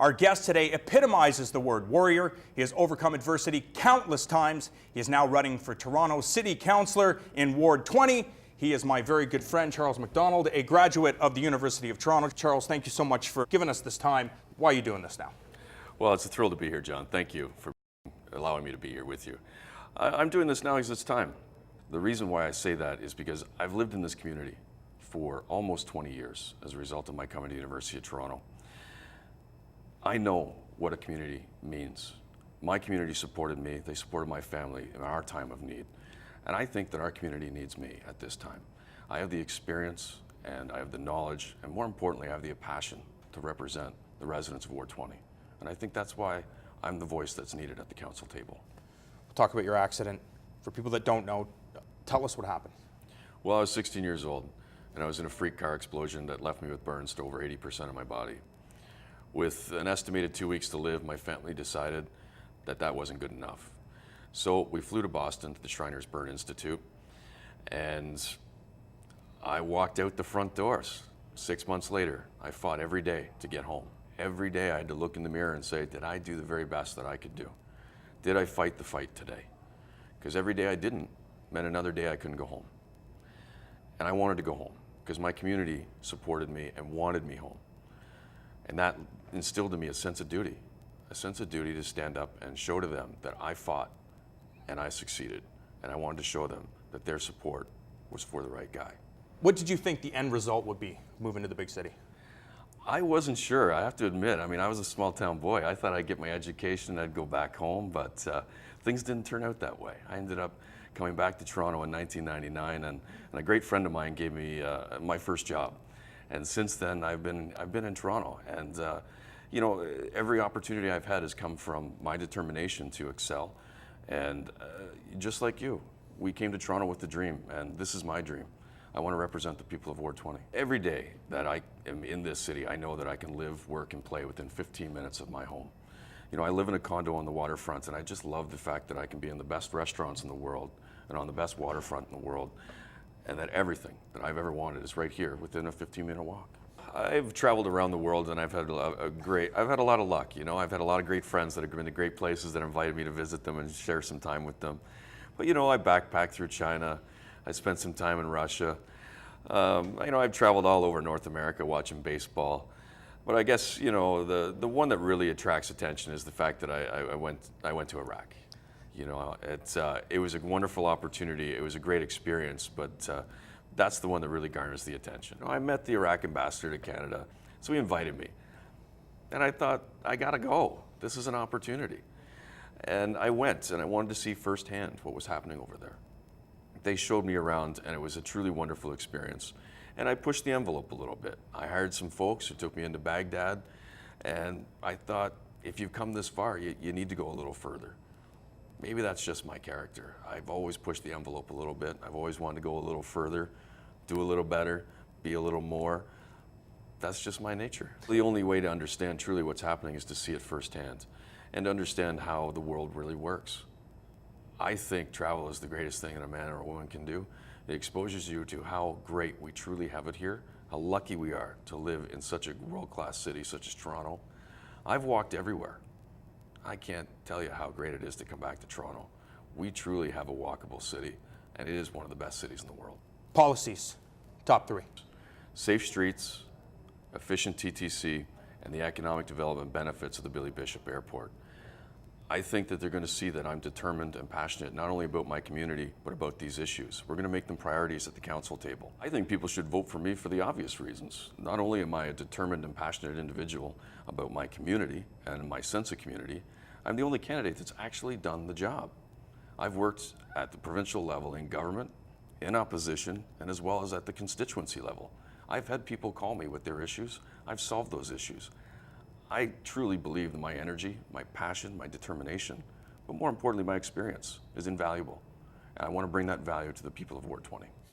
Our guest today epitomizes the word warrior. He has overcome adversity countless times. He is now running for Toronto City Councillor in Ward 20. He is my very good friend, Charles MacDonald, a graduate of the University of Toronto. Charles, thank you so much for giving us this time. Why are you doing this now? Well, it's a thrill to be here, John. Thank you for allowing me to be here with you. I'm doing this now because it's time. The reason why I say that is because I've lived in this community for almost 20 years as a result of my coming to the University of Toronto. I know what a community means. My community supported me, they supported my family in our time of need. And I think that our community needs me at this time. I have the experience and I have the knowledge, and more importantly, I have the passion to represent the residents of Ward 20. And I think that's why I'm the voice that's needed at the council table. We'll talk about your accident. For people that don't know, tell us what happened. Well, I was 16 years old and I was in a freak car explosion that left me with burns to over 80% of my body. With an estimated 2 weeks to live, my family decided that that wasn't good enough. So we flew to Boston to the Shriners Burn Institute, and I walked out the front doors. 6 months later, I fought every day to get home. Every day I had to look in the mirror and say, did I do the very best that I could do? Did I fight the fight today? Because every day I didn't meant another day I couldn't go home. And I wanted to go home because my community supported me and wanted me home. And that instilled in me a sense of duty to stand up and show to them that I fought and I succeeded. And I wanted to show them that their support was for the right guy. What did you think the end result would be moving to the big city? I wasn't sure, I have to admit. I mean, I was a small town boy. I thought I'd get my education, I'd go back home, but things didn't turn out that way. I ended up coming back to Toronto in 1999, and a great friend of mine gave me my first job. And since then, I've been in Toronto, and you know, every opportunity I've had has come from my determination to excel. And just like you, we came to Toronto with a dream, and this is my dream. I want to represent the people of Ward 20. Every day that I am in this city, I know that I can live, work, and play within 15 minutes of my home. You know, I live in a condo on the waterfront, and I just love the fact that I can be in the best restaurants in the world and on the best waterfront in the world, and that everything that I've ever wanted is right here within a 15-minute walk. I've traveled around the world, and I've had a lot of luck. You know, I've had a lot of great friends that have been to great places that invited me to visit them and share some time with them. But you know, I backpacked through China. I spent some time in Russia. You know, I've traveled all over North America watching baseball. But I guess, you know, the one that really attracts attention is the fact that I went to Iraq. You know, it was a wonderful opportunity. It was a great experience, but that's the one that really garners the attention. I met the Iraq ambassador to Canada, so he invited me. And I thought, I gotta go. This is an opportunity. And I went, and I wanted to see firsthand what was happening over there. They showed me around, and it was a truly wonderful experience. And I pushed the envelope a little bit. I hired some folks who took me into Baghdad, and I thought, if you've come this far, you need to go a little further. Maybe that's just my character. I've always pushed the envelope a little bit. I've always wanted to go a little further, do a little better, be a little more. That's just my nature. The only way to understand truly what's happening is to see it firsthand and understand how the world really works. I think travel is the greatest thing that a man or a woman can do. It exposes you to how great we truly have it here, how lucky we are to live in such a world-class city such as Toronto. I've walked everywhere. I can't tell you how great it is to come back to Toronto. We truly have a walkable city, and it is one of the best cities in the world. Policies, top three. Safe streets, efficient TTC, and the economic development benefits of the Billy Bishop Airport. I think that they're going to see that I'm determined and passionate not only about my community, but about these issues. We're going to make them priorities at the council table. I think people should vote for me for the obvious reasons. Not only am I a determined and passionate individual about my community and my sense of community, I'm the only candidate that's actually done the job. I've worked at the provincial level in government, in opposition, and as well as at the constituency level. I've had people call me with their issues. I've solved those issues. I truly believe that my energy, my passion, my determination, but more importantly, my experience is invaluable. And I want to bring that value to the people of Ward 20.